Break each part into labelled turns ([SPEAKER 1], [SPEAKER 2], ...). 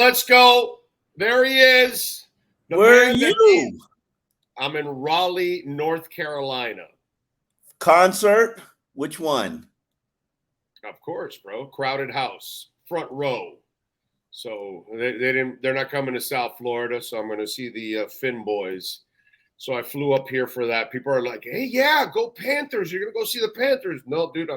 [SPEAKER 1] let's go. There he is.
[SPEAKER 2] Where are you?
[SPEAKER 1] I'm in Raleigh, North Carolina.
[SPEAKER 2] Concert? Which one?
[SPEAKER 1] Of course, bro. Crowded house, front row. So they're not coming to South Florida, so I'm going to see the Finn boys. So I flew up here for that. People are like, "Hey, yeah, go Panthers! You're going to go see the Panthers." No, dude,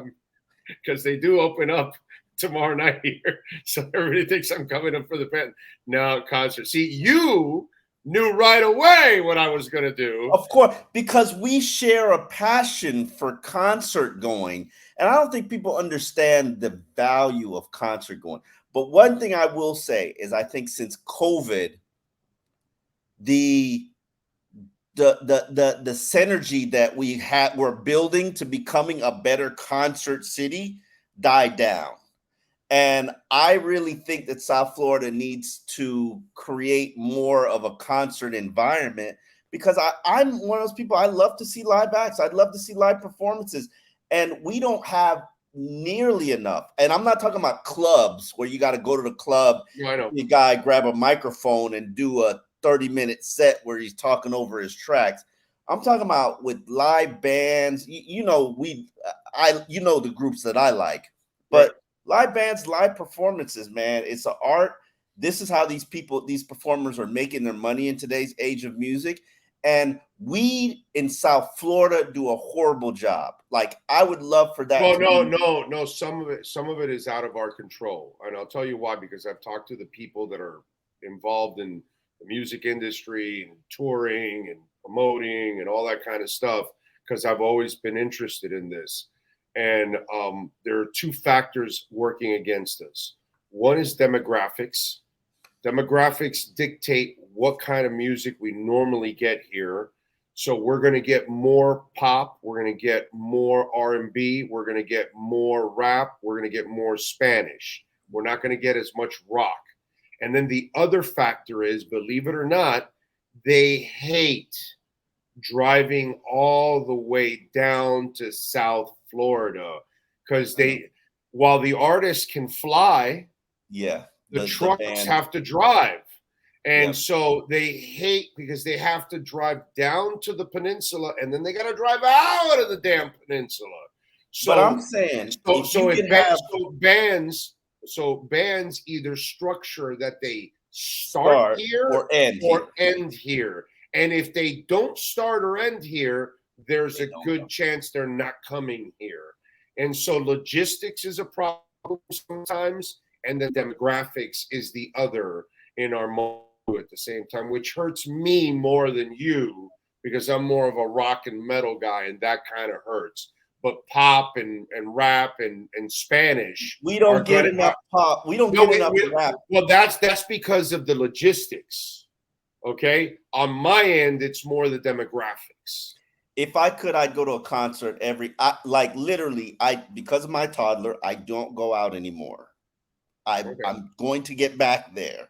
[SPEAKER 1] because they do open up tomorrow night here, so everybody thinks I'm coming up for the Panthers. No concert. See, you knew right away what I was going to do.
[SPEAKER 2] Of course, because we share a passion for concert going, and I don't think people understand the value of concert going. But one thing I will say is, I think since COVID, the synergy that we're building to becoming a better concert city died down. And I really think that South Florida needs to create more of a concert environment, because I'm one of those people. I love to see live acts. I'd love to see live performances. And we don't have nearly enough. And I'm not talking about clubs where you got to go to the club, the guy grab a microphone and do a 30-minute set where he's talking over his tracks. I'm talking about with live bands. You know the groups that I like, but live bands, live performances, man, it's an art. This is how these performers are making their money in today's age of music. And we in South Florida do a horrible job. Like, I would love for that.
[SPEAKER 1] Well, no. Some of it is out of our control. And I'll tell you why, because I've talked to the people that are involved in the music industry and touring and promoting and all that kind of stuff, because I've always been interested in this. And there are two factors working against us. One is demographics. Demographics dictate what kind of music we normally get here. So we're going to get more pop. We're going to get more R&B. We're going to get more rap. We're going to get more Spanish. We're not going to get as much rock. And then the other factor is, believe it or not, they hate driving all the way down to South Florida, because while the artists can fly, the trucks have to drive. And so they hate, because they have to drive down to the peninsula and then they got to drive out of the damn peninsula. So
[SPEAKER 2] but I'm saying,
[SPEAKER 1] bands either structure that they start here
[SPEAKER 2] or
[SPEAKER 1] end here. And if they don't start or end here, there's a good chance they're not coming here. And so logistics is a problem sometimes, and then demographics is the other in our moment at the same time, which hurts me more than you, because I'm more of a rock and metal guy, and that kind of hurts. But pop and rap and Spanish,
[SPEAKER 2] we don't get enough pop. We don't get enough rap.
[SPEAKER 1] Well, that's because of the logistics. Okay, on my end, it's more the demographics.
[SPEAKER 2] If I could, I'd go to a concert because of my toddler, I don't go out anymore. I'm going to get back there,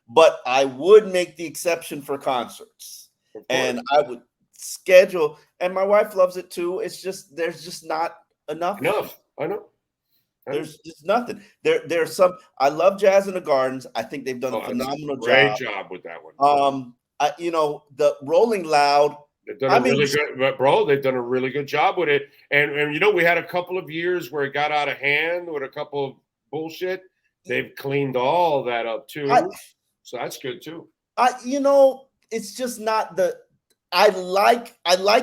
[SPEAKER 2] but I would make the exception for concerts, and I would schedule. And my wife loves it too. It's just there's just not enough.
[SPEAKER 1] I know.
[SPEAKER 2] There's just nothing. There's some. I love Jazz in the Gardens. I think they've done a phenomenal
[SPEAKER 1] great job with that one.
[SPEAKER 2] The Rolling Loud.
[SPEAKER 1] They've done They've done a really good job with it. And we had a couple of years where it got out of hand with a couple of bullshit. They've cleaned all that up too. So that's good too.
[SPEAKER 2] It's just not the. I like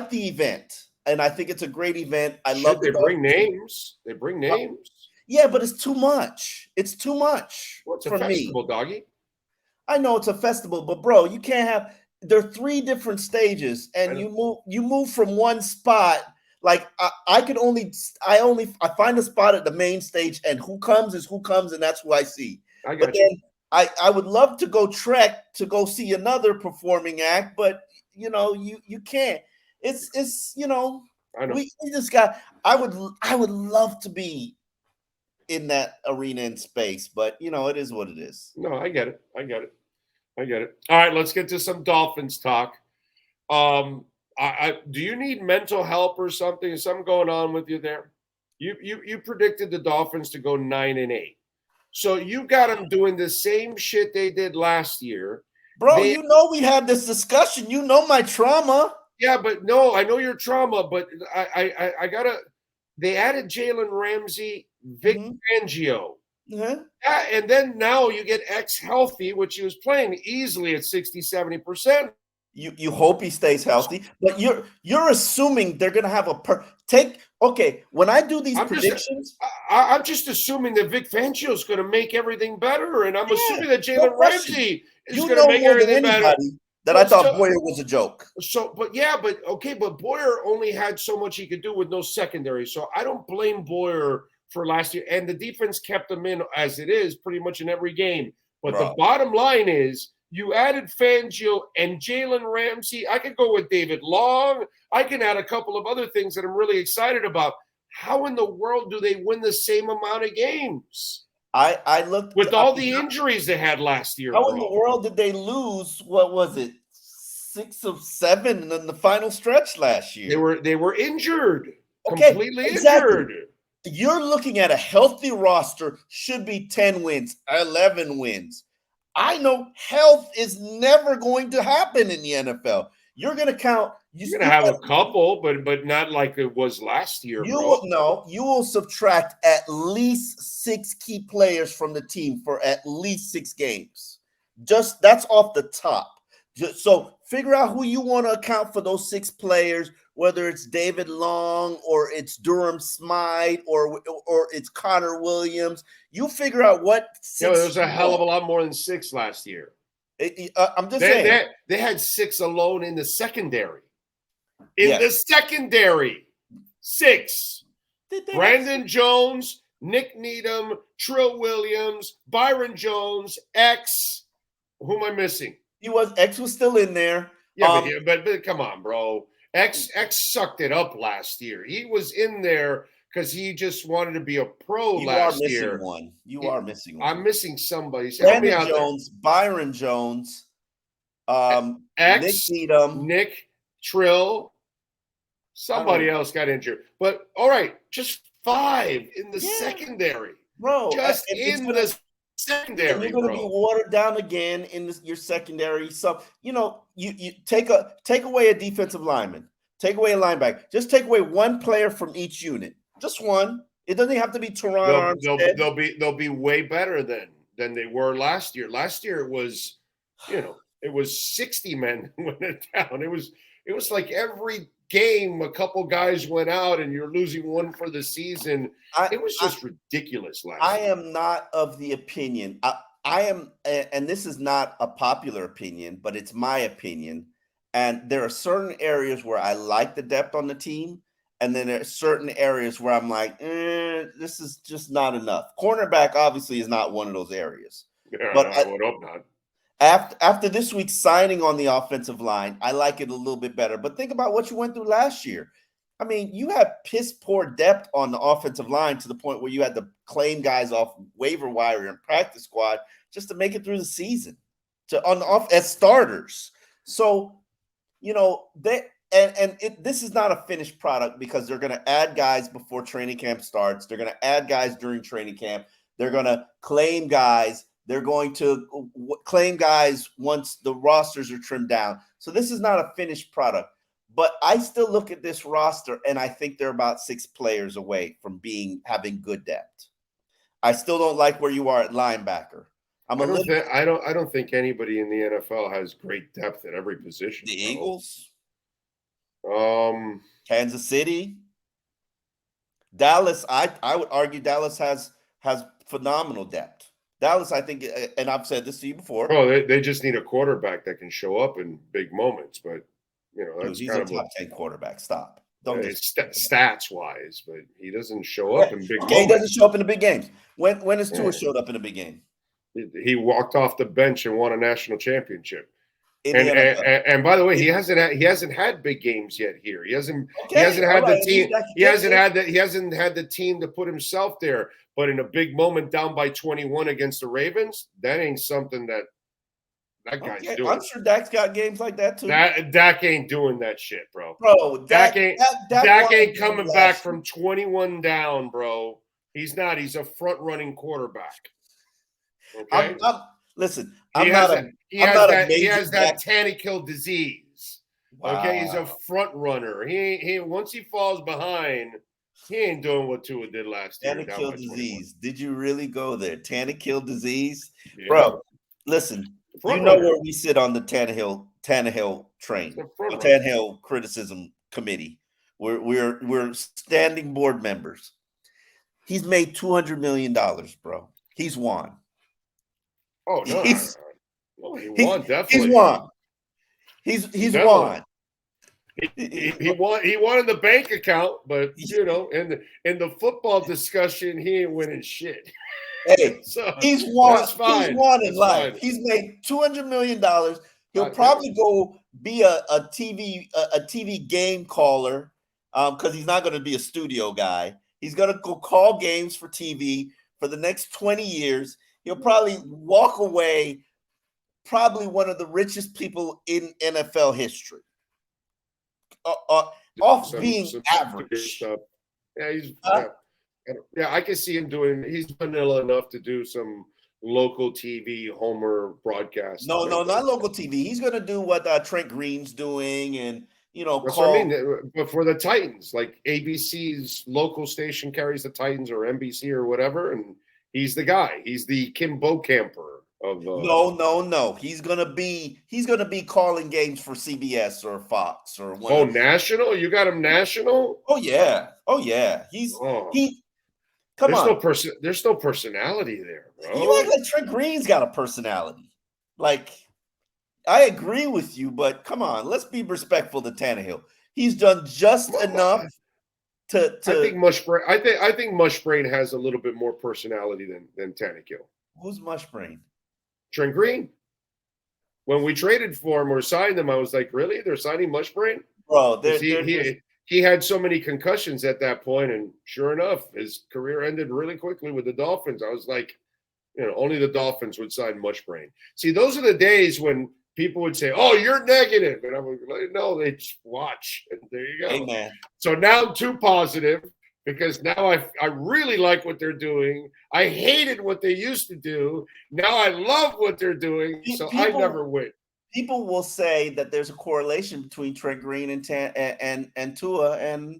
[SPEAKER 2] the event, and I think it's a great event.
[SPEAKER 1] They bring names. They bring names.
[SPEAKER 2] Yeah, but it's too much. It's too much
[SPEAKER 1] for me. Festival, doggy.
[SPEAKER 2] I know it's a festival, but bro, you can't have. There are 3 different stages, and you move from one spot. Like I find a spot at the main stage, and who comes is who comes, and that's who I see. Then I would love to go trek to go see another performing act, but you can't. It's I know. We just got. I would love to be in that arena and space, but it is what it is.
[SPEAKER 1] No, I get it. All right, let's get to some Dolphins talk. Do you need mental help or something? Is something going on with you there? You predicted the Dolphins to go 9-8. So you got them doing the same shit they did last year.
[SPEAKER 2] Bro, you know we had this discussion. You know my trauma.
[SPEAKER 1] Yeah, but no, I know your trauma, but I gotta. They added Jalen Ramsey, Vic Fangio. Yeah, and then now you get X healthy, which he was playing easily at 60, 70%.
[SPEAKER 2] You hope he stays healthy, but you're assuming they're gonna have when I do these predictions,
[SPEAKER 1] I'm just assuming that Vic Fangio is going to make everything better, and I'm assuming that Jalen Ramsey is going to make everything better.
[SPEAKER 2] That I thought Boyer was a joke.
[SPEAKER 1] But Boyer only had so much he could do with no secondary, so I don't blame Boyer for last year. And the defense kept him in as it is pretty much in every game. But the bottom line is you added Fangio and Jalen Ramsey. I could go with David Long. I can add a couple of other things that I'm really excited about. How in the world do they win the same amount of games?
[SPEAKER 2] I looked
[SPEAKER 1] with all the injuries they had last year.
[SPEAKER 2] How in the world did they lose? What was it? 6 of 7 in the final stretch last year.
[SPEAKER 1] They were injured. Completely injured.
[SPEAKER 2] You're looking at a healthy roster, should be 10 wins, 11 wins. I know health is never going to happen in the NFL. You're going to count.
[SPEAKER 1] You're going to have a couple, but not like it was last year, bro.
[SPEAKER 2] You will subtract at least 6 key players from the team for at least 6 games. Just that's off the top. So figure out who you want to account for those 6 players, whether it's David Long or it's Durham Smythe or it's Connor Williams. You figure out what 6.
[SPEAKER 1] There was a hell of a lot more than 6 last year.
[SPEAKER 2] I'm just saying.
[SPEAKER 1] They had 6 alone in the secondary. The secondary, 6. Brandon Jones, Nick Needham, Trill Williams, Byron Jones, X. Who am I missing?
[SPEAKER 2] X was still in there.
[SPEAKER 1] Yeah, but come on, bro. X sucked it up last year. He was in there because he just wanted to be a pro last year.
[SPEAKER 2] You are missing one.
[SPEAKER 1] I'm missing somebody.
[SPEAKER 2] Brandon Jones, Byron Jones,
[SPEAKER 1] X,
[SPEAKER 2] Nick Needham,
[SPEAKER 1] Nick Trill. Somebody else got injured. But all right, just 5 in the secondary.
[SPEAKER 2] Bro.
[SPEAKER 1] Just in the secondary,
[SPEAKER 2] and you're going to be watered down again in your secondary. So, you take away a defensive lineman, take away a linebacker, just take away one player from each unit, just one. It doesn't have to be Teron Armstead.
[SPEAKER 1] They'll be way better than they were last year. Last year it was, it was 60 men went down. It was like every game a couple guys went out and you're losing one for the season. It was just ridiculous last year.
[SPEAKER 2] I am not of the opinion. I am, and this is not a popular opinion, but it's my opinion. And there are certain areas where I like the depth on the team, and then there are certain areas where I'm like, this is just not enough. Cornerback obviously is not one of those areas.
[SPEAKER 1] Yeah, but I would hope not.
[SPEAKER 2] After this week's signing on the offensive line, I like it a little bit better. But think about what you went through last year. I mean, you had piss poor depth on the offensive line to the point where you had to claim guys off waiver wire and practice squad just to make it through the season as starters. So, this is not a finished product because they're going to add guys before training camp starts. They're going to add guys during training camp. They're going to claim guys. They're going to claim guys once the rosters are trimmed down. So this is not a finished product. But I still look at this roster, and I think they're about 6 players away from having good depth. I still don't like where you are at linebacker.
[SPEAKER 1] I don't think anybody in the NFL has great depth at every position.
[SPEAKER 2] The Eagles, Kansas City, Dallas. I would argue Dallas has phenomenal depth. Dallas, I think, and I've said this to you before.
[SPEAKER 1] Oh, they just need a quarterback that can show up in big moments, but that's
[SPEAKER 2] he's
[SPEAKER 1] kind
[SPEAKER 2] a top 10 quarterback. Stop. Don't
[SPEAKER 1] stats wise, but he doesn't show up in big games.
[SPEAKER 2] He doesn't show up in the big games. When has Tua showed up in a big game?
[SPEAKER 1] He walked off the bench and won a national championship. And by the way, he hasn't had big games yet here. He hasn't had the team. He hasn't had the team to put himself there. But in a big moment down by 21 against the Ravens, that ain't something that guy's doing.
[SPEAKER 2] I'm sure Dak's got games like that too.
[SPEAKER 1] Dak ain't doing that shit, bro.
[SPEAKER 2] Dak
[SPEAKER 1] ain't coming back from 21 down, bro. He's not. He's a front running quarterback. Okay.
[SPEAKER 2] Listen.
[SPEAKER 1] He
[SPEAKER 2] I'm
[SPEAKER 1] has
[SPEAKER 2] not
[SPEAKER 1] that.
[SPEAKER 2] a. I'm not a
[SPEAKER 1] He
[SPEAKER 2] major
[SPEAKER 1] has that
[SPEAKER 2] back.
[SPEAKER 1] Tannehill disease. Okay, he's a
[SPEAKER 2] Wow.
[SPEAKER 1] front runner. He once he falls behind, he ain't doing what Tua did last year, down
[SPEAKER 2] Tannehill
[SPEAKER 1] by 21.
[SPEAKER 2] disease. Did you really go there? Tannehill disease,
[SPEAKER 1] Yeah,
[SPEAKER 2] bro. Listen. You
[SPEAKER 1] front
[SPEAKER 2] know
[SPEAKER 1] runner.
[SPEAKER 2] where we sit on the Tannehill
[SPEAKER 1] He's
[SPEAKER 2] train,
[SPEAKER 1] a front
[SPEAKER 2] the
[SPEAKER 1] runner.
[SPEAKER 2] Tannehill criticism committee. We're standing board members. He's made $200 million, bro. He's won.
[SPEAKER 1] Oh no,
[SPEAKER 2] He's
[SPEAKER 1] no, he
[SPEAKER 2] he's
[SPEAKER 1] won
[SPEAKER 2] he's
[SPEAKER 1] definitely.
[SPEAKER 2] won. He's
[SPEAKER 1] Definitely.
[SPEAKER 2] won.
[SPEAKER 1] He won in the bank account, but in the football discussion, he ain't winning shit.
[SPEAKER 2] Hey,
[SPEAKER 1] So
[SPEAKER 2] he's won.
[SPEAKER 1] that's fine.
[SPEAKER 2] He's won in
[SPEAKER 1] That's
[SPEAKER 2] life.
[SPEAKER 1] fine.
[SPEAKER 2] He's made $200 million. He'll
[SPEAKER 1] Yeah.
[SPEAKER 2] probably go be a TV game caller because he's not going to be a studio guy. He's going to go call games for TV for the next 20 years. He'll probably walk away probably one of the richest people in NFL history. Off being
[SPEAKER 1] some
[SPEAKER 2] average.
[SPEAKER 1] stuff. Yeah, yeah, I can see him doing. He's vanilla enough to do some local TV Homer broadcast.
[SPEAKER 2] No, not local TV. He's going to do what Trent Green's doing, and
[SPEAKER 1] That's what I mean. But for the Titans, like ABC's local station carries the Titans or NBC or whatever, and he's the guy. He's the Kim Bocamper of.
[SPEAKER 2] No. He's gonna be calling games for CBS or Fox or one.
[SPEAKER 1] National? You got him national?
[SPEAKER 2] Oh yeah. Come
[SPEAKER 1] there's
[SPEAKER 2] on.
[SPEAKER 1] No person. There's no personality there, bro.
[SPEAKER 2] You act like Trent Green's got a personality. Like, I agree with you, but come on, let's be respectful to Tannehill. He's done just enough to.
[SPEAKER 1] I think Mushbrain. I think Mushbrain has a little bit more personality than Tannehill.
[SPEAKER 2] Who's Mushbrain?
[SPEAKER 1] Trent Green. When we traded for him or signed him, I was like, really? They're signing Mushbrain?
[SPEAKER 2] Bro,
[SPEAKER 1] he had so many concussions at that point, and sure enough, his career ended really quickly with the Dolphins. I was like, only the Dolphins would sign Mushbrain. See, those are the days when people would say, "Oh, you're negative," and I would like, "No, they just watch." And there you go.
[SPEAKER 2] Amen.
[SPEAKER 1] So now I'm too positive because now I really like what they're doing. I hated what they used to do. Now I love what they're doing. So I never win.
[SPEAKER 2] People will say that there's a correlation between Trent Green and Tua, and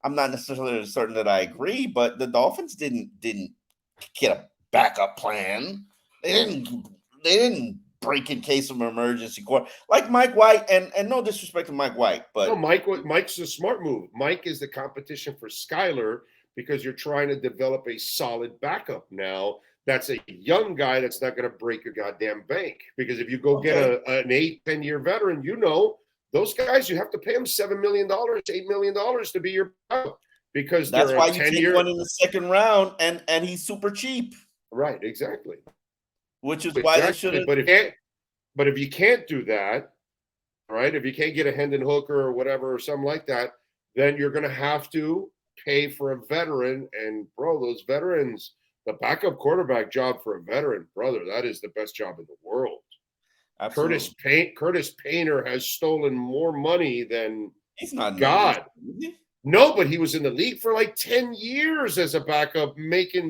[SPEAKER 2] I'm not necessarily certain that I agree. But the Dolphins didn't get a backup plan. They didn't break in case of an emergency like Mike White, and no disrespect to Mike White, but
[SPEAKER 1] no, Mike's a smart move. Mike is the competition for Skyler because you're trying to develop a solid backup now. That's a young guy that's not going to break your goddamn bank. Because if you go get an 8-10 year veteran, those guys, you have to pay them $7 million, $8 million to be your backup. Because
[SPEAKER 2] that's why you take one in the second round, and he's super cheap.
[SPEAKER 1] Right, exactly.
[SPEAKER 2] Which is why they should have.
[SPEAKER 1] But if you can't do that, right? If you can't get a Hendon Hooker or whatever or something like that, then you're going to have to pay for a veteran. And bro, those veterans. The backup quarterback job for a veteran, brother, that is the best job in the world. Absolutely. Curtis Painter has stolen more money than
[SPEAKER 2] he's not
[SPEAKER 1] God. No, but he was in the league for like 10 years as a backup,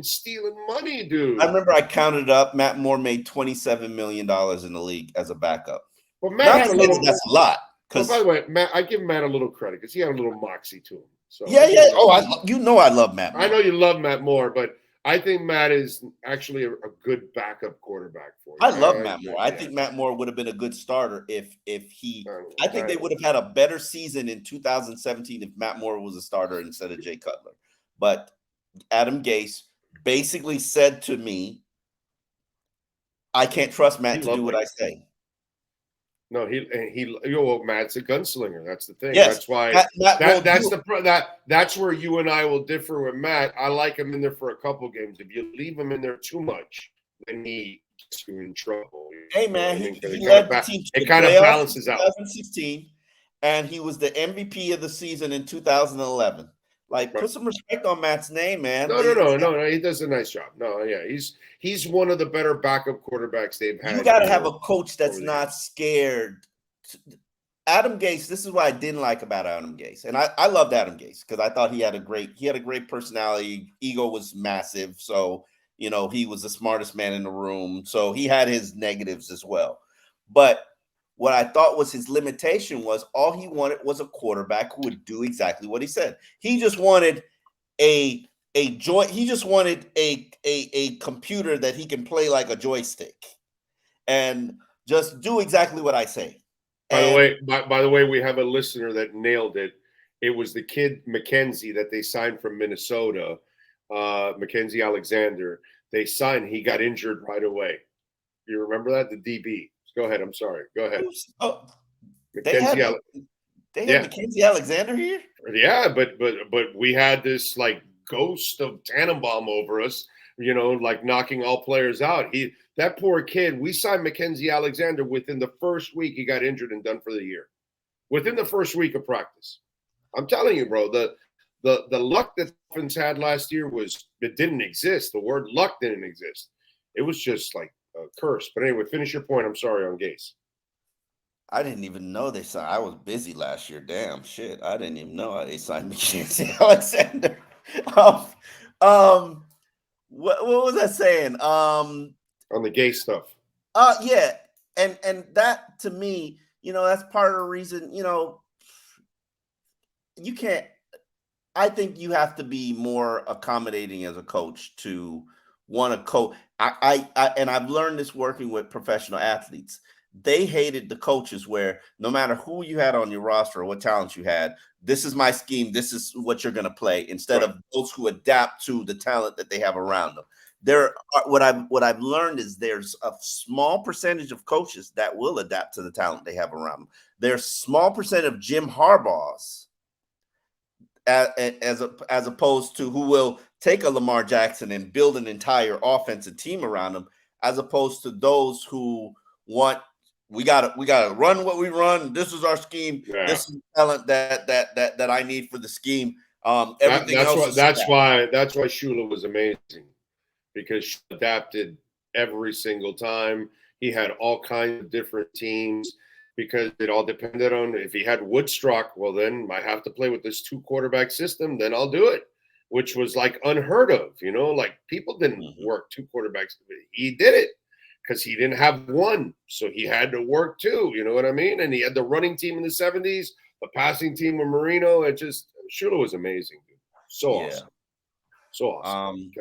[SPEAKER 1] stealing money, dude.
[SPEAKER 2] I remember I counted up. Matt Moore made $27 million in the league as a backup.
[SPEAKER 1] But Matt had
[SPEAKER 2] that's a lot.
[SPEAKER 1] By the way, Matt, I give Matt a little credit because he had a little moxie to him. So
[SPEAKER 2] yeah. Oh, I love Matt Moore.
[SPEAKER 1] I know you love Matt Moore, but I think Matt is actually a good backup quarterback for you.
[SPEAKER 2] I love Matt Moore. I think Matt Moore would have been a good starter if he. I think they would have had a better season in 2017 if Matt Moore was a starter instead of Jay Cutler. But Adam Gase basically said to me, "I can't trust Matt to do what I say."
[SPEAKER 1] No, Matt's a gunslinger. That's the thing.
[SPEAKER 2] Yes,
[SPEAKER 1] that's why that's where you and I will differ with Matt. I like him in there for a couple games. If you leave him in there too much, then he gets you in trouble.
[SPEAKER 2] Hey man, he led the team to the
[SPEAKER 1] kind of balances out.
[SPEAKER 2] 2016, and he was the MVP of the season in 2011. Like, put some respect on Matt's name, man.
[SPEAKER 1] No. He does a nice job. No, yeah, he's one of the better backup quarterbacks they've had.
[SPEAKER 2] You got to have a coach that's not scared. Adam Gase. This is what I didn't like about Adam Gase, and I loved Adam Gase because I thought he had a great personality. Ego was massive, so he was the smartest man in the room. So he had his negatives as well. But what I thought was his limitation was all he wanted was a quarterback who would do exactly what he said. He just wanted a joy. He just wanted a computer that he can play like a joystick and just do exactly what I say.
[SPEAKER 1] By the way, we have a listener that nailed it. It was the kid McKenzie that they signed from Minnesota, Mackenzie Alexander. They signed. He got injured right away. You remember that? The DB. Go ahead. I'm sorry. Go ahead.
[SPEAKER 2] Oh, they had Mackenzie Alexander here?
[SPEAKER 1] Yeah, but we had this like ghost of Tannenbaum over us, like knocking all players out. That poor kid, we signed Mackenzie Alexander within the first week. He got injured and done for the year. Within the first week of practice. I'm telling you, bro, the luck that the Dolphins had last year it didn't exist. The word luck didn't exist. It was just like a curse. But anyway, finish your point. I'm sorry on Gase.
[SPEAKER 2] I didn't even know they signed. I was busy last year. Damn shit. I didn't even know they signed Mackenzie Alexander. What was I saying? On
[SPEAKER 1] the Gase stuff.
[SPEAKER 2] Yeah. And that to me, that's part of the reason, you can't. I think you have to be more accommodating as a coach to want to coach. And I've learned this working with professional athletes. They hated the coaches where no matter who you had on your roster or what talent you had, this is my scheme. This is what you're going to play, instead of those who adapt to the talent that they have around them. What I've learned is there's a small percentage of coaches that will adapt to the talent they have around them. There's a small percent of Jim Harbaughs as opposed to who will take a Lamar Jackson and build an entire offensive team around him, as opposed to those who want, we gotta run what we run. This is our scheme. Yeah. This is the talent that I need for the scheme. Everything else.
[SPEAKER 1] That's why Shula was amazing, because she adapted every single time. He had all kinds of different teams, because it all depended on if he had Woodstruck. Well, then I have to play with this 2-quarterback system. Then I'll do it, which was like unheard of. Like people didn't work 2 quarterbacks. He did it because he didn't have one, so he had to work 2. You know what I mean? And he had the running team in the 70s, the passing team with Marino. Shula was amazing, dude. So awesome. So awesome.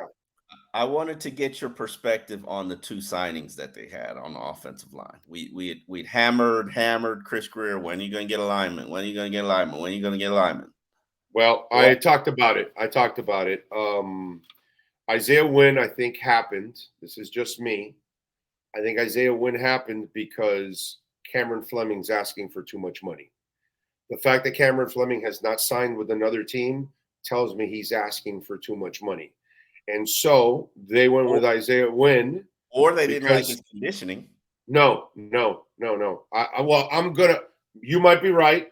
[SPEAKER 2] I wanted to get your perspective on the 2 signings that they had on the offensive line. We'd hammered Chris Greer. When are you going to get alignment? When are you going to get alignment? When are you going to get alignment?
[SPEAKER 1] Well, I talked about it. Isaiah Wynn, I think, happened. This is just me. I think Isaiah Wynn happened because Cameron Fleming's asking for too much money. The fact that Cameron Fleming has not signed with another team tells me he's asking for too much money. And so they went with Isaiah Wynn.
[SPEAKER 2] Or they didn't like his conditioning.
[SPEAKER 1] No. You might be right.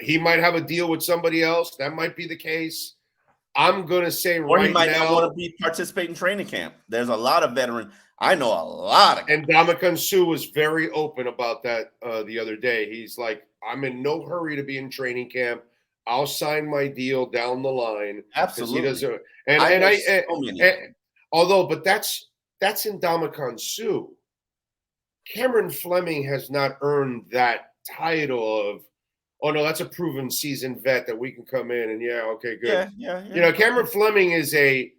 [SPEAKER 1] He might have a deal with somebody else. That might be the case. I'm going to say right now. Or he might not
[SPEAKER 2] want to participate in training camp. There's a lot of veteran. I know a lot of guys.
[SPEAKER 1] And Ndamukong Suh was very open about that the other day. He's like, I'm in no hurry to be in training camp. I'll sign my deal down the line.
[SPEAKER 2] Absolutely.
[SPEAKER 1] He doesn't, but that's in Ndamukong Suh. Cameron Fleming has not earned that title of, oh no, that's a proven seasoned vet that we can come in and okay, good. Yeah. Cameron Fleming is a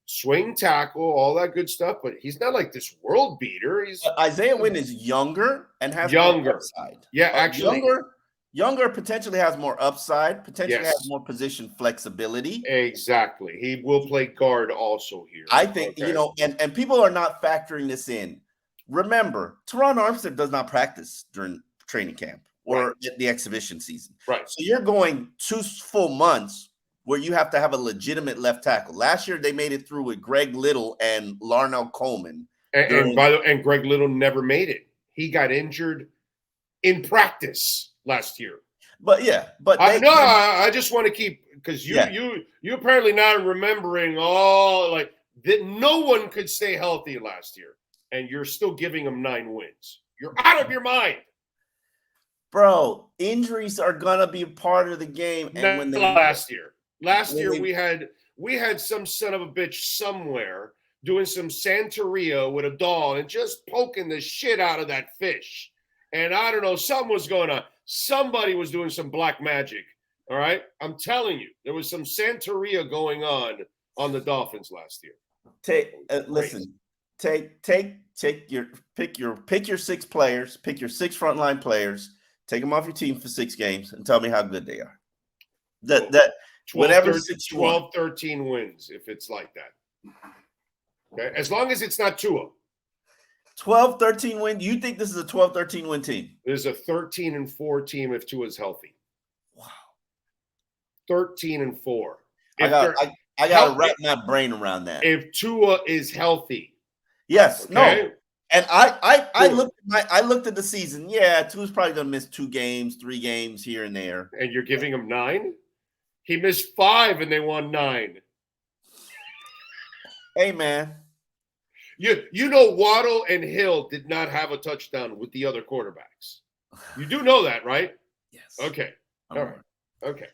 [SPEAKER 1] swing tackle, all that good stuff, but he's not like this world beater.
[SPEAKER 2] Isaiah Wynn is younger and has
[SPEAKER 1] more
[SPEAKER 2] upside.
[SPEAKER 1] Yeah, actually.
[SPEAKER 2] Younger potentially has more upside, potentially has more position flexibility.
[SPEAKER 1] Exactly. He will play guard also here.
[SPEAKER 2] I think, and people are not factoring this in. Remember, Teron Armstead does not practice during training camp or the exhibition season.
[SPEAKER 1] Right.
[SPEAKER 2] So you're going 2 full months where you have to have a legitimate left tackle. Last year, they made it through with Greg Little and Larnell Coleman.
[SPEAKER 1] And Greg Little never made it. He got injured in practice last year. I just want to keep, because you apparently not remembering all that. No one could stay healthy last year, and you're still giving them 9 wins. You're out of your mind,
[SPEAKER 2] bro. Injuries are gonna be a part of the game. And
[SPEAKER 1] last year we had we had some son of a bitch somewhere doing some Santeria with a doll and just poking the shit out of that fish. And I don't know, something was going on. Somebody was doing some black magic. All right. I'm telling you, there was some Santeria going on the Dolphins last year.
[SPEAKER 2] Listen, pick your 6 players, pick your 6 frontline players, take them off your team for 6 games and tell me how good they are. That
[SPEAKER 1] 12,
[SPEAKER 2] whatever
[SPEAKER 1] 12, 13 wins if it's like that. Okay. As long as it's not Tua.
[SPEAKER 2] 12, 13 win. You think this is a 12, 13 win team?
[SPEAKER 1] There's a 13-4 team if Tua's healthy.
[SPEAKER 2] Wow.
[SPEAKER 1] 13-4.
[SPEAKER 2] I got to wrap my brain around that.
[SPEAKER 1] If Tua is healthy.
[SPEAKER 2] Yes. Okay? No. And I looked at the season. Yeah, Tua's probably going to miss 2 games, 3 games here and there.
[SPEAKER 1] And you're giving him 9? He missed 5 and they won 9.
[SPEAKER 2] Hey, man.
[SPEAKER 1] You know Waddle and Hill did not have a touchdown with the other quarterbacks. You do know that, right?
[SPEAKER 2] Yes.
[SPEAKER 1] Okay. All right. Okay.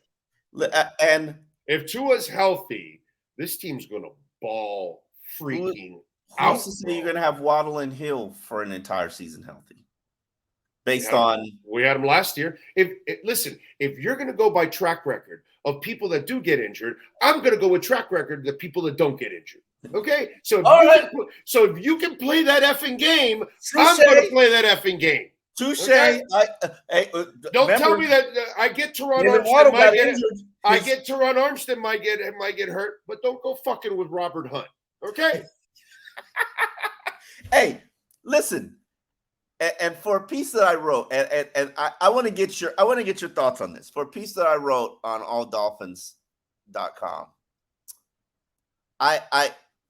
[SPEAKER 2] And
[SPEAKER 1] if Tua's healthy, this team's going to ball freaking out.
[SPEAKER 2] Who's to say you're going to have Waddle and Hill for an entire season healthy? Based on
[SPEAKER 1] we had them last year. Listen, if you're going to go by track record of people that do get injured, I'm going to go with track record of the people that don't get injured. Okay, so if you can play that effing game, I'm going to play that effing game.
[SPEAKER 2] Touche.
[SPEAKER 1] Okay? Don't tell me that I get Teron Armstead might get injured. I get Teron Armstead might get hurt, but don't go fucking with Robert Hunt. Okay.
[SPEAKER 2] Hey, listen. And for a piece that I wrote, and I want to get your thoughts on this. For a piece that I wrote on alldolphins.com,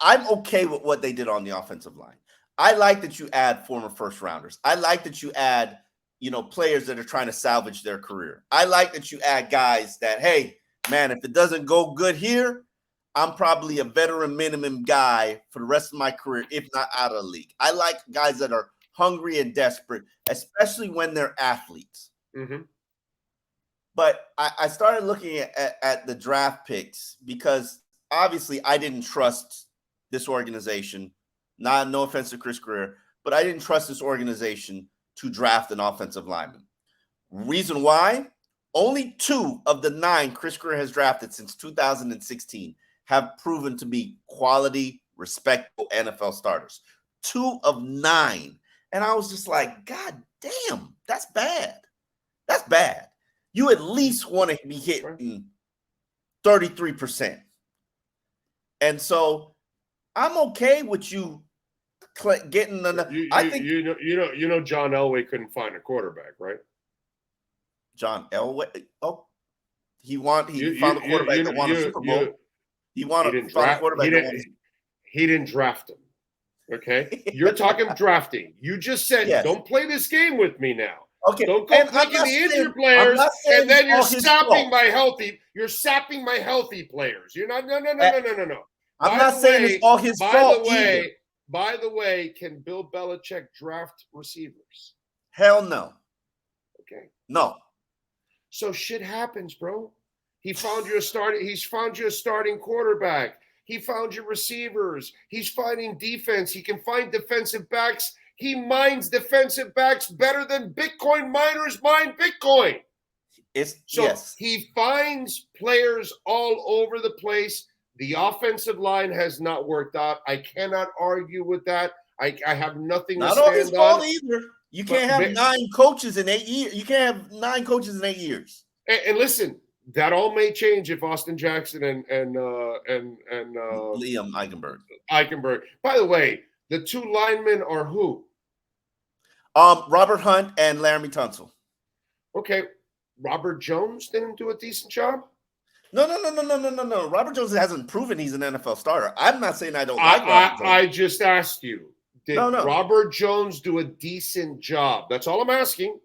[SPEAKER 2] I'm okay with what they did on the offensive line. I like that you add former first rounders. I like that you add, players that are trying to salvage their career. I like that you add guys that, hey, man, if it doesn't go good here, I'm probably a veteran minimum guy for the rest of my career, if not out of the league. I like guys that are hungry and desperate, especially when they're athletes.
[SPEAKER 1] Mm-hmm.
[SPEAKER 2] But I started looking at the draft picks because obviously I didn't trust this organization. No offense to Chris Greer, but I didn't trust this organization to draft an offensive lineman. Reason why? Only 2 of the 9 Chris Greer has drafted since 2016 have proven to be quality, respectable NFL starters. 2 of 9. And I was just like, God damn, that's bad. That's bad. You at least want to be hitting 33%. And so I'm okay with you getting the.
[SPEAKER 1] You know John Elway couldn't find a quarterback, right?
[SPEAKER 2] John Elway. Oh, he found a quarterback that won a Super Bowl. He found a quarterback that won.
[SPEAKER 1] He didn't draft him. Okay, you're talking drafting. You just said, yes. Don't play this game with me now.
[SPEAKER 2] Okay,
[SPEAKER 1] don't go picking the injured players, and then you're sapping my healthy. You're sapping my healthy players. You're not. No.
[SPEAKER 2] I'm not saying it's all his fault.
[SPEAKER 1] By the way, can Bill Belichick draft receivers?
[SPEAKER 2] Hell no.
[SPEAKER 1] Okay.
[SPEAKER 2] No.
[SPEAKER 1] So shit happens, bro. He's found you a starting quarterback. He found you receivers. He's finding defense. He can find defensive backs. He mines defensive backs better than Bitcoin miners mine Bitcoin.
[SPEAKER 2] Yes.
[SPEAKER 1] He finds players all over the place. The offensive line has not worked out. I cannot argue with that. I have nothing to stand on.
[SPEAKER 2] Not all his fault either. You can't have 9 coaches in 8 years. You can't have 9 coaches in 8 years.
[SPEAKER 1] And listen, that all may change if Austin Jackson and
[SPEAKER 2] Liam
[SPEAKER 1] Eichenberg. By the way, the 2 linemen are who?
[SPEAKER 2] Robert Hunt and Laramie Tunsil.
[SPEAKER 1] Okay, Robert Jones didn't do a decent job.
[SPEAKER 2] No. Robert Jones hasn't proven he's an NFL starter. I'm not saying I don't like Robert Jones.
[SPEAKER 1] I just asked you. Did Robert Jones do a decent job? That's all I'm asking.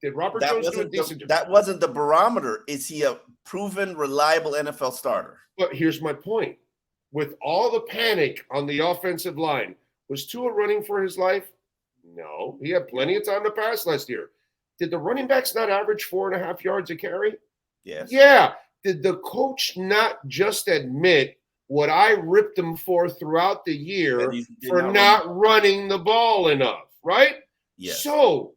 [SPEAKER 1] Did Robert Jones do a decent job?
[SPEAKER 2] That wasn't the barometer. Is he a proven, reliable NFL starter?
[SPEAKER 1] But here's my point. With all the panic on the offensive line, was Tua running for his life? No. He had plenty of time to pass last year. Did the running backs not average 4.5 yards a carry?
[SPEAKER 2] Yes.
[SPEAKER 1] Yeah. Did the coach not just admit what I ripped them for throughout the year for not running the ball enough, right?
[SPEAKER 2] Yes.
[SPEAKER 1] So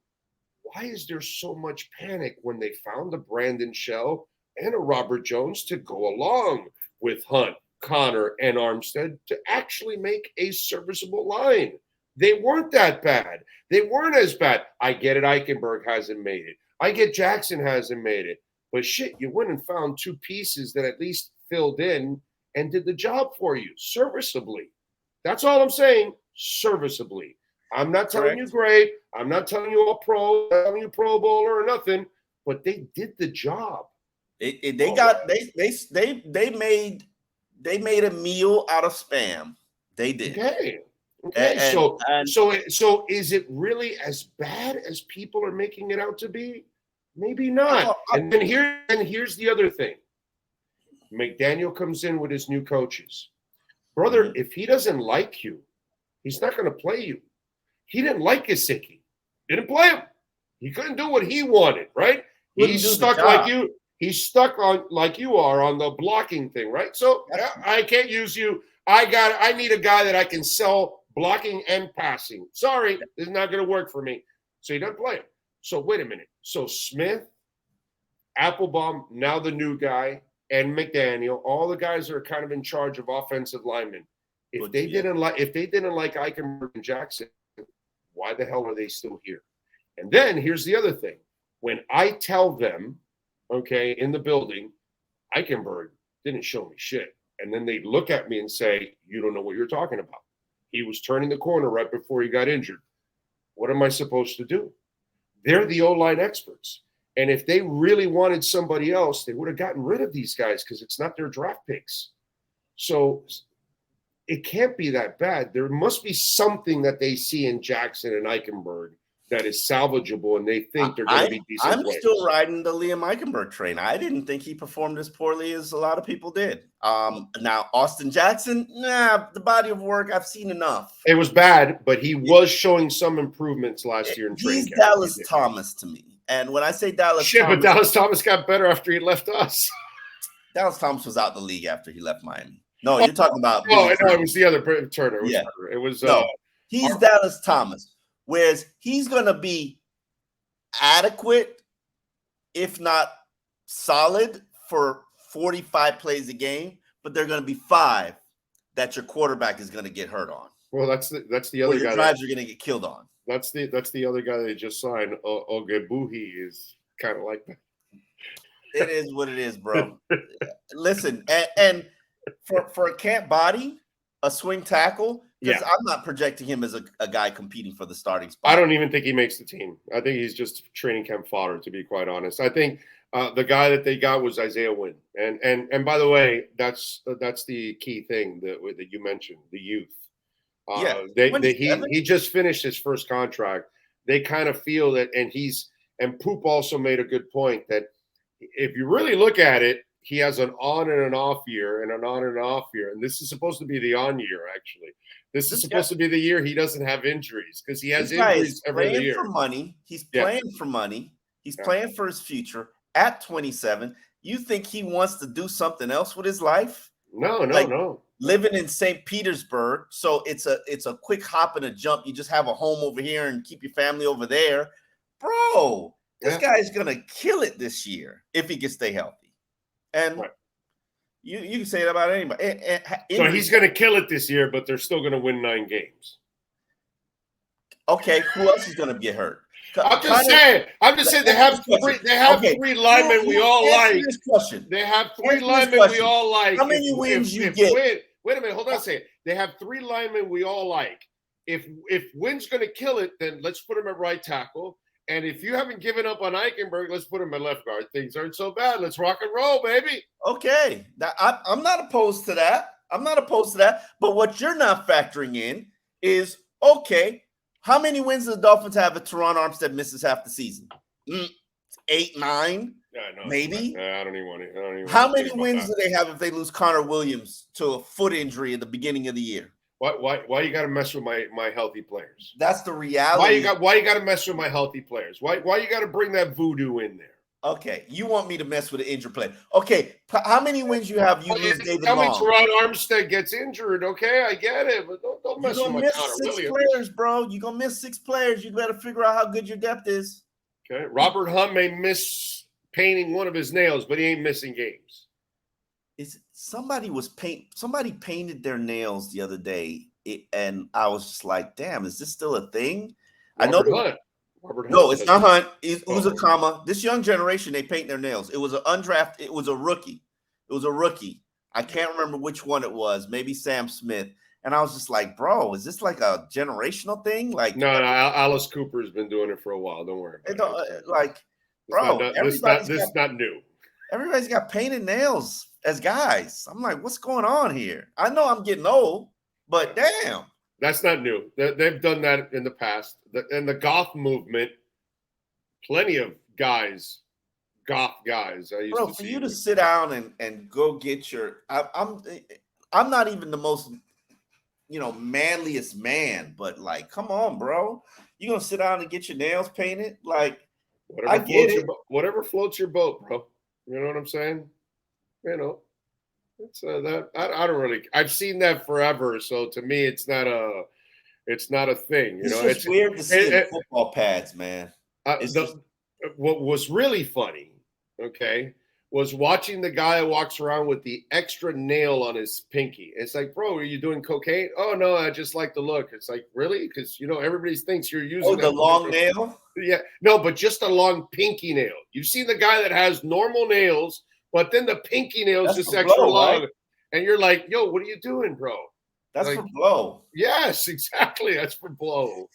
[SPEAKER 1] why is there so much panic when they found a Brandon Shell and a Robert Jones to go along with Hunt, Connor, and Armstead to actually make a serviceable line? They weren't that bad. They weren't as bad. I get it. Eichenberg hasn't made it. I get Jackson hasn't made it. But shit, you went and found two pieces that at least filled in and did the job for you serviceably. That's all I'm saying, serviceably. I'm not telling you great. I'm not telling you all pro, telling you Pro Bowler or nothing, but they did the job.
[SPEAKER 2] They made a meal out of Spam. They did.
[SPEAKER 1] Okay. So is it really as bad as people are making it out to be? Maybe not. And here's the other thing. McDaniel comes in with his new coaches. Brother, if he doesn't like you, he's not going to play you. He didn't like Gesicki. Didn't play him. He couldn't do what he wanted, right? He's stuck like you. He's stuck on like you are on the blocking thing, right? So I can't use you. I need a guy that I can sell blocking and passing. Sorry, this is not going to work for me. So he doesn't play him. So wait a minute. So Smith, Applebaum, now the new guy, and McDaniel, all the guys that are kind of in charge of offensive linemen. If they didn't like Eichenberg and Jackson, why the hell are they still here? And then here's the other thing. When I tell them, okay, in the building, Eichenberg didn't show me shit. And then they look at me and say, you don't know what you're talking about. He was turning the corner right before he got injured. What am I supposed to do? They're the O-line experts. And if they really wanted somebody else, they would have gotten rid of these guys because it's not their draft picks. So it can't be that bad. There must be something that they see in Jackson and Eichenberg that is salvageable, and they think they're going to be decent
[SPEAKER 2] I'm
[SPEAKER 1] players.
[SPEAKER 2] Still riding the Liam Eichenberg train. I didn't think he performed as poorly as a lot of people did. Now, Austin Jackson, the body of work, I've seen enough.
[SPEAKER 1] It was bad, but he was showing some improvements last year in training camp.
[SPEAKER 2] He's Dallas Thomas to me. And when I say Dallas Thomas,
[SPEAKER 1] but Dallas Thomas got better after he left us.
[SPEAKER 2] Dallas Thomas was out the league after he left Miami. No, you're talking about.
[SPEAKER 1] No, it was the other Turner. It was
[SPEAKER 2] he's Dallas Thomas. Whereas he's going to be adequate, if not solid, for 45 plays a game, but they're going to be 5 that your quarterback is going to get hurt on.
[SPEAKER 1] Well, that's the other guy.
[SPEAKER 2] Drives are going to get killed on.
[SPEAKER 1] That's the other guy they just signed. Ogebuhi is kind of like that.
[SPEAKER 2] It is what it is, bro. Listen, and for a camp body, a swing tackle. Because I'm not projecting him as a guy competing for the starting spot.
[SPEAKER 1] I don't even think he makes the team. I think he's just training camp fodder, to be quite honest. I think the guy that they got was Isaiah Wynn. And by the way, that's the key thing that you mentioned, the youth. He just finished his first contract. They kind of feel that, and Poop also made a good point that if you really look at it, he has an on and an off year and an on and an off year. And this is supposed to be the on year, actually. This is supposed to be the year he doesn't have injuries because he has injuries every year.
[SPEAKER 2] He's playing for money. He's playing for money. He's playing for his future at 27. You think he wants to do something else with his life?
[SPEAKER 1] No.
[SPEAKER 2] Living in St. Petersburg, so it's a quick hop and a jump. You just have a home over here and keep your family over there. Bro, this guy's going to kill it this year if he can stay healthy. And you can say it about anybody.
[SPEAKER 1] So he's going to kill it this year, but they're still going to win 9 games.
[SPEAKER 2] Okay, who else is going to get hurt?
[SPEAKER 1] I'm just saying they have three linemen we all like. They have 3 linemen we all like.
[SPEAKER 2] How many wins you get?
[SPEAKER 1] Wait a minute, hold on a second. They have 3 linemen we all like. If Wynn's going to kill it, then let's put him at right tackle. And if you haven't given up on Eichenberg, let's put him at left guard. Things aren't so bad. Let's rock and roll, baby.
[SPEAKER 2] Okay. I'm not opposed to that. But what you're not factoring in is, okay, how many wins do the Dolphins have if Teron Armstead misses half the season? 8, 9, maybe?
[SPEAKER 1] I don't even want to.
[SPEAKER 2] How many wins do they have if they lose Connor Williams to a foot injury at the beginning of the year?
[SPEAKER 1] Why you got to mess with my healthy players?
[SPEAKER 2] That's the reality.
[SPEAKER 1] Why you got to mess with my healthy players? Why you got to bring that voodoo in there?
[SPEAKER 2] Okay, you want me to mess with an injured player? Okay, how many wins you have? You lose David
[SPEAKER 1] Tell me
[SPEAKER 2] Long.
[SPEAKER 1] Teron Armstead gets injured. Okay, I get it, but don't mess with my Connor
[SPEAKER 2] Six
[SPEAKER 1] Williams.
[SPEAKER 2] players, bro. You're gonna miss 6 players. You better figure out how good your depth is.
[SPEAKER 1] Okay, Robert Hunt may miss painting one of his nails, but he ain't missing games.
[SPEAKER 2] Somebody painted their nails the other day, and I was just like, damn, is this still a thing?
[SPEAKER 1] Robert Hunt.
[SPEAKER 2] No, it's not Hunt. It's Uzakama. This young generation, they paint their nails. It was an undrafted. It was a rookie. I can't remember which one it was. Maybe Sam Smith. And I was just like, bro, is this like a generational thing? Like,
[SPEAKER 1] no, Alice Cooper's been doing it for a while. Don't worry about it. This is not new.
[SPEAKER 2] Everybody's got painted nails as guys. I'm like, what's going on here? I know I'm getting old, but damn.
[SPEAKER 1] That's not new. They've done that in the past. And the goth movement, plenty of goth guys.
[SPEAKER 2] For you to sit down and go get your, I'm not even the most, manliest man, but like, come on, bro. You gonna sit down and get your nails painted? Like,
[SPEAKER 1] whatever floats your boat, bro. You know what I'm saying? It's that I don't really. I've seen that forever, so to me, it's not a thing.
[SPEAKER 2] It's weird to see football pads, man.
[SPEAKER 1] What was really funny, was watching the guy who walks around with the extra nail on his pinky. It's like, bro, are you doing cocaine? Oh no, I just like the look. It's like, really? Because everybody thinks you're using
[SPEAKER 2] the long nail.
[SPEAKER 1] Yeah, no, but just a long pinky nail. You've seen the guy that has normal nails. But then the pinky nail is just extra long. Right? And you're like, yo, what are you doing, bro?
[SPEAKER 2] That's for blow.
[SPEAKER 1] Yes, exactly. That's for blow.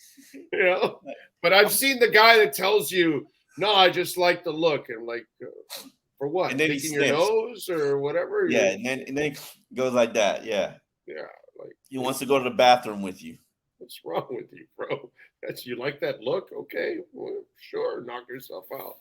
[SPEAKER 1] But I've seen the guy that tells you, no, I just like the look. And I'm like, for what?
[SPEAKER 2] And then
[SPEAKER 1] Picking your nose or whatever?
[SPEAKER 2] Yeah, and then it goes like that. Yeah.
[SPEAKER 1] Yeah. Like
[SPEAKER 2] he wants to go to the bathroom with you.
[SPEAKER 1] What's wrong with you, bro? You like that look? Okay. Well, sure. Knock yourself out.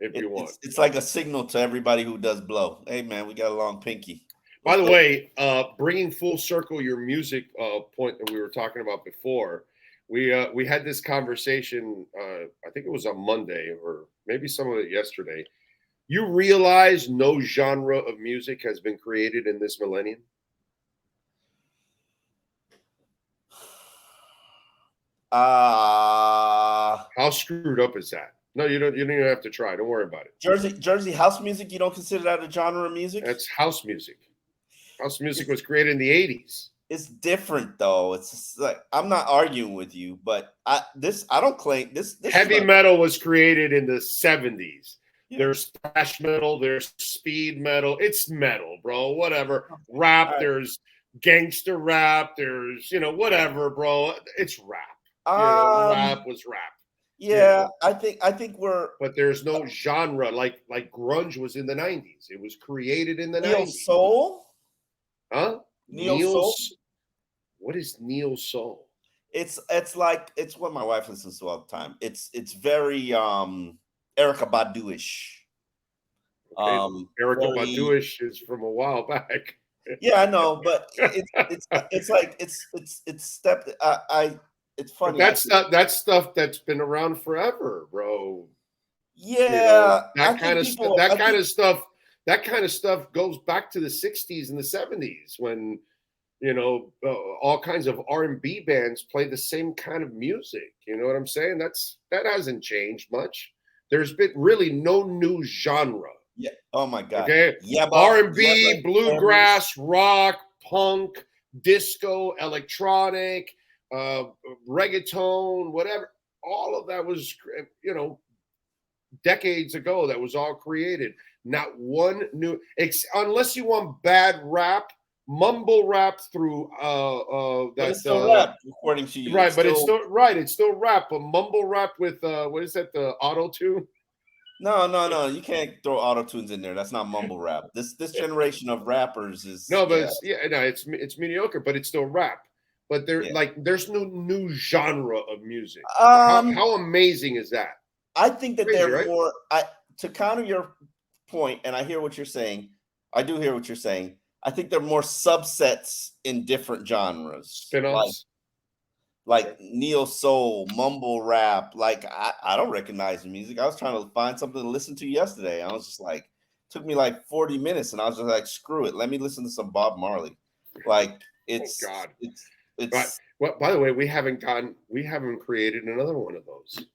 [SPEAKER 1] If you want.
[SPEAKER 2] It's like a signal to everybody who does blow. Hey, man, we got a long pinky.
[SPEAKER 1] By the way, bringing full circle your music point that we were talking about before, we had this conversation, I think it was on Monday or maybe some of it yesterday. You realize no genre of music has been created in this millennium? How screwed up is that? No, you don't even have to try. Don't worry about it.
[SPEAKER 2] Jersey house music, you don't consider that a genre of music?
[SPEAKER 1] That's house music. House music was created in the 80s.
[SPEAKER 2] It's different though. It's just like, I'm not arguing with you, but I don't claim this
[SPEAKER 1] heavy metal was created in the 70s. Yeah. There's thrash metal, there's speed metal. It's metal, bro. Whatever. Rap, there's gangster rap, there's whatever, bro. It's rap. Rap was rap.
[SPEAKER 2] Yeah, I think we're.
[SPEAKER 1] But there's no genre like grunge was in the 90s. It was created in the 90s.
[SPEAKER 2] Soul?
[SPEAKER 1] Huh?
[SPEAKER 2] Neo soul?
[SPEAKER 1] What is neo soul?
[SPEAKER 2] It's what my wife listens to all the time. It's very Erykah Badu-ish.
[SPEAKER 1] Okay. Erykah Badu-ish is from a while back.
[SPEAKER 2] Yeah, I know, but it's stepped. It's funny.
[SPEAKER 1] But that's stuff that's been around forever, bro.
[SPEAKER 2] Yeah,
[SPEAKER 1] that kind of stuff goes back to the 60s and the 70s when all kinds of R&B bands play the same kind of music. You know what I'm saying? That hasn't changed much. There's been really no new genre.
[SPEAKER 2] Yeah. Oh my God.
[SPEAKER 1] Okay. Yeah. R&B, bluegrass, rock, punk, disco, electronic. Reggaeton, whatever, all of that was, decades ago. That was all created. Not one new, unless you want bad rap, mumble rap through. That's
[SPEAKER 2] still rap, according to you.
[SPEAKER 1] Right, it's still rap, but mumble rap with what is that? The auto tune.
[SPEAKER 2] No. You can't throw auto tunes in there. That's not mumble rap. This generation of rappers is
[SPEAKER 1] it's mediocre, but it's still rap. But there's no new genre of music. How amazing is that?
[SPEAKER 2] I think that they're more. To counter your point, and I hear what you're saying. I do hear what you're saying. I think they're more subsets in different genres.
[SPEAKER 1] Spin-offs.
[SPEAKER 2] like neo soul, mumble rap. Like I don't recognize the music. I was trying to find something to listen to yesterday. I was just like, took me like 40 minutes, and I was just like, screw it. Let me listen to some Bob Marley. Like it's
[SPEAKER 1] God.
[SPEAKER 2] it's
[SPEAKER 1] Well, by the way, we haven't created another one of those.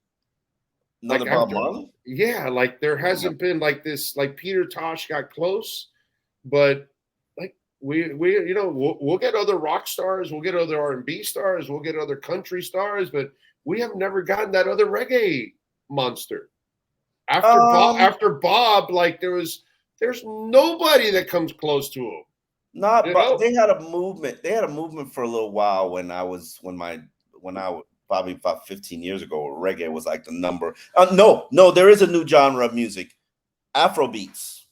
[SPEAKER 2] another
[SPEAKER 1] Like
[SPEAKER 2] Bob
[SPEAKER 1] after,
[SPEAKER 2] Marley.
[SPEAKER 1] yeah, like there hasn't been like this. Like Peter Tosh got close, but like we we'll get other rock stars, we'll get other R&B stars, we'll get other country stars, but we have never gotten that other reggae monster. After Bob, like there's nobody that comes close to him.
[SPEAKER 2] Not,
[SPEAKER 1] You
[SPEAKER 2] but
[SPEAKER 1] know?
[SPEAKER 2] they had a movement. They had a movement for a little while when I was probably about 15 years ago. Reggae was like the number. No, there is a new genre of music, Afrobeats.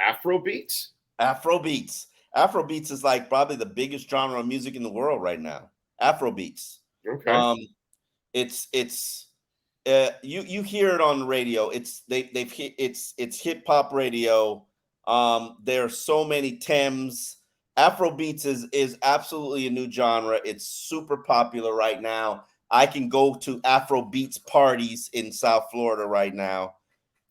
[SPEAKER 1] Afrobeats?
[SPEAKER 2] Afrobeats is like probably the biggest genre of music in the world right now. Afrobeats.
[SPEAKER 1] Okay.
[SPEAKER 2] It's you hear it on the radio. It's hip hop radio. There are so many Thames. Afrobeats is absolutely a new genre. It's super popular right now. I can go to Afrobeats parties in South Florida right now.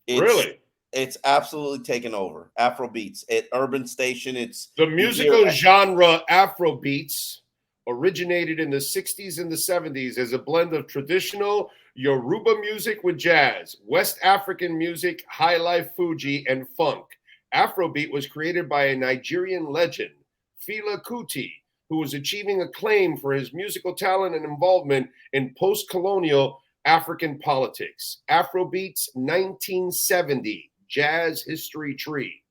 [SPEAKER 1] Really?
[SPEAKER 2] It's absolutely taken over. Afrobeats at Urban Station. It's
[SPEAKER 1] the musical genre Afrobeats originated in the 60s and the 70s as a blend of traditional Yoruba music with jazz, West African music, high life Fuji, and funk. Afrobeat was created by a Nigerian legend, Fela Kuti, who was achieving acclaim for his musical talent and involvement in post-colonial African politics. Afrobeats 1970, Jazz History Tree.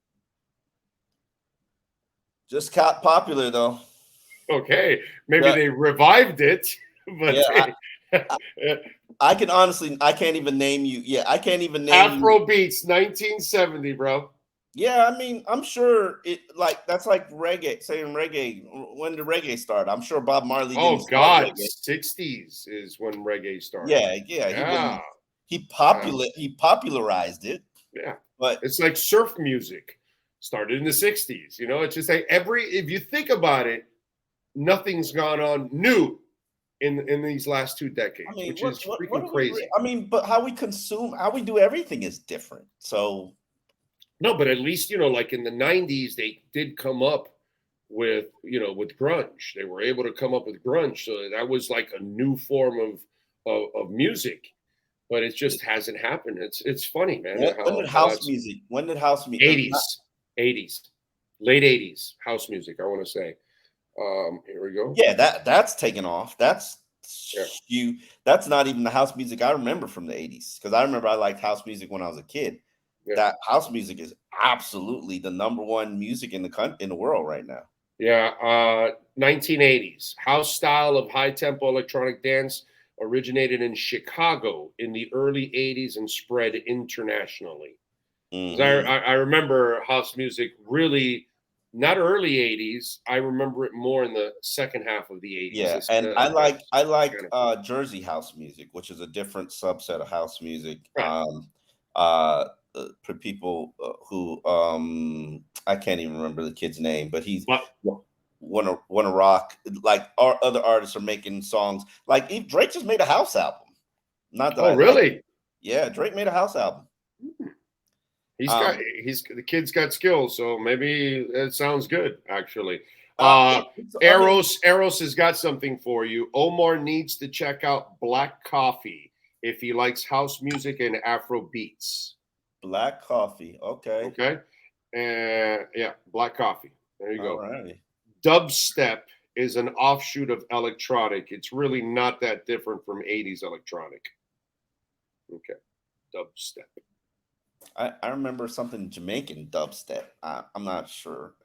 [SPEAKER 2] Just got popular though.
[SPEAKER 1] Okay, maybe they revived it, but
[SPEAKER 2] I can't even name you. Yeah, I can't even name
[SPEAKER 1] Afrobeats 1970, bro.
[SPEAKER 2] Yeah, I mean, I'm sure that's like reggae, saying reggae. When did reggae start? I'm sure Bob Marley didn't start reggae.
[SPEAKER 1] 60s is when reggae started.
[SPEAKER 2] Yeah. He popularized it.
[SPEAKER 1] Yeah,
[SPEAKER 2] but
[SPEAKER 1] it's like surf music started in the 60s. You know, it's just like if you think about it, nothing's gone on new in these last 2 decades, which is freaking crazy.
[SPEAKER 2] But how we do everything is different. So
[SPEAKER 1] no, but at least, like in the 90s, they did come up with grunge. They were able to come up with grunge. So that was like a new form of music, but it just hasn't happened. It's funny, man.
[SPEAKER 2] When did house music?
[SPEAKER 1] 80s, late 80s, house music, I want to say. Here we go.
[SPEAKER 2] Yeah, that's taken off. That's not even the house music I remember from the 80s, because I remember I liked house music when I was a kid. Yeah. That house music is absolutely the number one music in the world right now.
[SPEAKER 1] Yeah, 1980s house style of high tempo electronic dance originated in Chicago in the early 80s and spread internationally. Mm-hmm. I remember house music really not early 80s. I remember it more in the second half of the 80s.
[SPEAKER 2] Yeah, and I like Jersey house music, which is a different subset of house music. Right. For people who I can't even remember the kid's name, but he's wanna rock. Like our other artists are making songs. Like Drake just made a house album. Not that
[SPEAKER 1] really?
[SPEAKER 2] Yeah, Drake made a house album.
[SPEAKER 1] The kid's got skills, so maybe it sounds good actually. Eros has got something for you. Omar needs to check out Black Coffee if he likes house music and Afro beats.
[SPEAKER 2] Black Coffee, okay.
[SPEAKER 1] Yeah, Black Coffee. There you go.
[SPEAKER 2] Alrighty.
[SPEAKER 1] Dubstep is an offshoot of electronic. It's really not that different from 80s electronic. Okay, dubstep.
[SPEAKER 2] I remember something Jamaican dubstep. I'm not sure.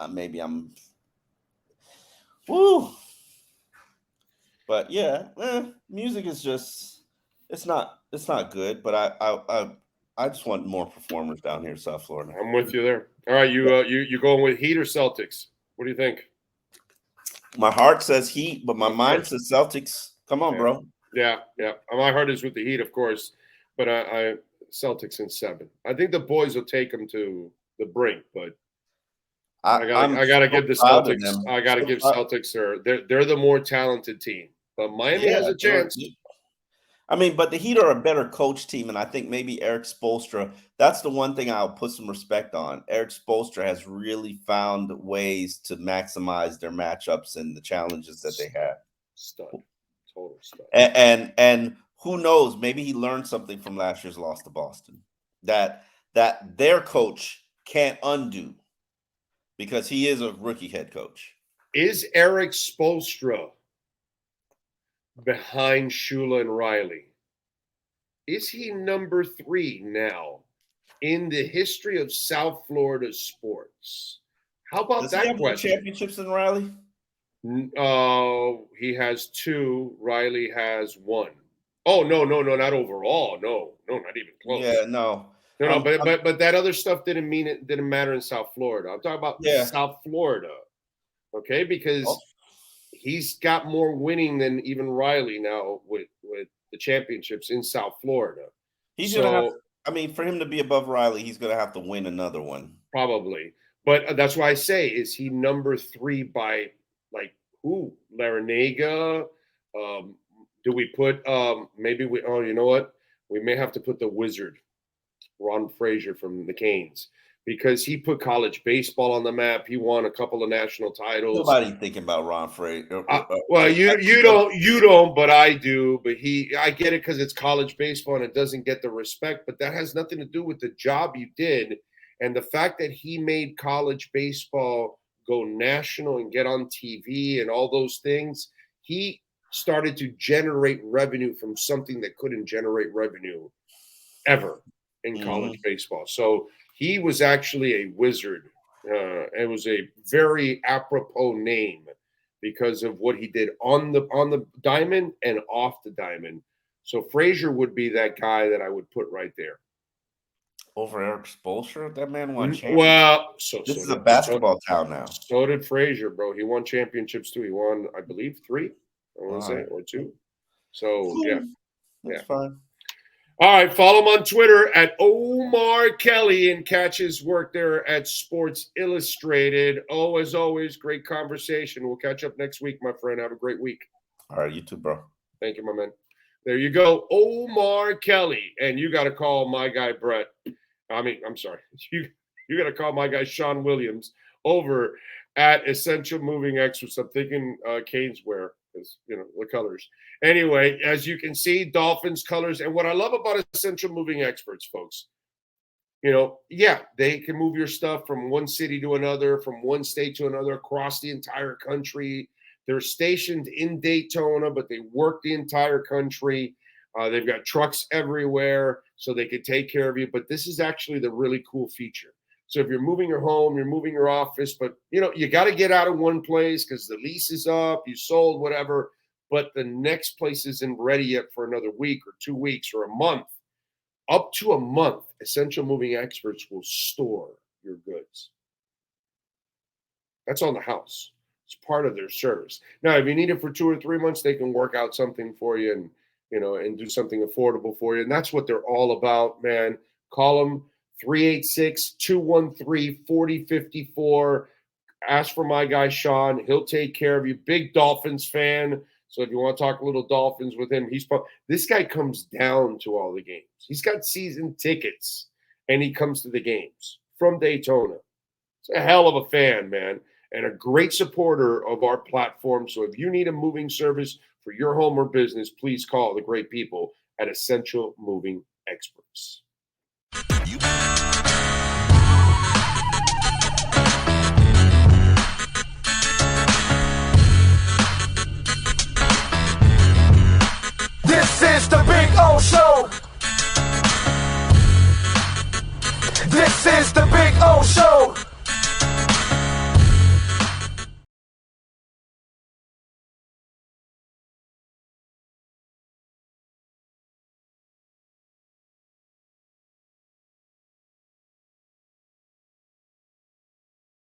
[SPEAKER 2] Maybe I'm. Woo. But yeah, music is just it's not good. But I just want more performers down here in South Florida.
[SPEAKER 1] I'm with you there. All right, you going with Heat or Celtics? What do you think?
[SPEAKER 2] My heart says Heat, but my mind says Celtics. Come on, bro.
[SPEAKER 1] Yeah. My heart is with the Heat, of course, but I Celtics in 7. I think the boys will take them to the brink, but I gotta give the Celtics. I gotta give Celtics they're the more talented team. But Miami has a chance.
[SPEAKER 2] I mean, but the Heat are a better coach team, and I think maybe Eric Spoelstra, that's the one thing I'll put some respect on. Eric Spoelstra has really found ways to maximize their matchups and the challenges that they have.
[SPEAKER 1] Stud. Total stud.
[SPEAKER 2] And who knows, maybe he learned something from last year's loss to Boston that their coach can't undo because he is a rookie head coach.
[SPEAKER 1] Is Eric Spoelstra behind Shula and Riley? Is he number 3 now in the history of South Florida sports? How about
[SPEAKER 2] Does
[SPEAKER 1] that
[SPEAKER 2] he have more
[SPEAKER 1] question?
[SPEAKER 2] championships than Riley?
[SPEAKER 1] He has 2. Riley has 1. Oh, no, not overall. No, not even close.
[SPEAKER 2] Yeah, no.
[SPEAKER 1] But that other stuff didn't matter in South Florida. I'm talking about South Florida. Okay, because he's got more winning than even Riley now with the championships in South Florida.
[SPEAKER 2] He's gonna have. I mean, for him to be above Riley, he's gonna have to win another one.
[SPEAKER 1] Probably, but that's why I say, is he number 3 by like who? Larinaga? Do we put maybe we? Oh, you know what? We may have to put the Wizard, Ron Frazier from the Canes, because he put college baseball on the map. He won a couple of national titles.
[SPEAKER 2] Nobody's thinking about Ron Frazier.
[SPEAKER 1] Well, you don't, but I do. But I get it because it's college baseball and it doesn't get the respect. But that has nothing to do with the job you did, and the fact that he made college baseball go national and get on TV and all those things. He started to generate revenue from something that couldn't generate revenue ever in college baseball. So he was actually a wizard. It was a very apropos name because of what he did on the diamond and off the diamond. So Frazier would be that guy that I would put right there.
[SPEAKER 2] Over Eric Spoelstra? That man won championships.
[SPEAKER 1] Well,
[SPEAKER 2] this is a basketball town now.
[SPEAKER 1] So did Frazier, bro. He won championships too. He won, I believe, 3. I want to say, or 2. So
[SPEAKER 2] That's fine.
[SPEAKER 1] All right, follow him on Twitter at Omar Kelly and catch his work there at Sports Illustrated. Oh, as always, great conversation. We'll catch up next week, my friend. Have a great week.
[SPEAKER 2] All right, you too, bro.
[SPEAKER 1] Thank you, my man. There you go, Omar Kelly. And you got to call my guy, Brett. I'm sorry. You got to call my guy, Sean Williams, over at Essential Moving Experts. I'm thinking Canes wear. Because, the colors. Anyway, as you can see, Dolphins colors. And what I love about Essential Moving Experts, folks, they can move your stuff from one city to another, from one state to another, across the entire country. They're stationed in Daytona, but they work the entire country. They've got trucks everywhere, so they can take care of you. But this is actually the really cool feature. So if you're moving your home, you're moving your office, but you got to get out of one place because the lease is up, you sold, whatever, but the next place isn't ready yet for another week or 2 weeks or a month. Up to a month, Essential Moving Experts will store your goods. That's on the house. It's part of their service. Now, if you need it for 2 or 3 months, they can work out something for you and and do something affordable for you. And that's what they're all about, man. Call them. 386-213-4054. Ask for my guy, Sean. He'll take care of you. Big Dolphins fan. So if you want to talk a little Dolphins with him, this guy comes down to all the games. He's got season tickets, and he comes to the games from Daytona. It's a hell of a fan, man, and a great supporter of our platform. So if you need a moving service for your home or business, please call the great people at Essential Moving Experts.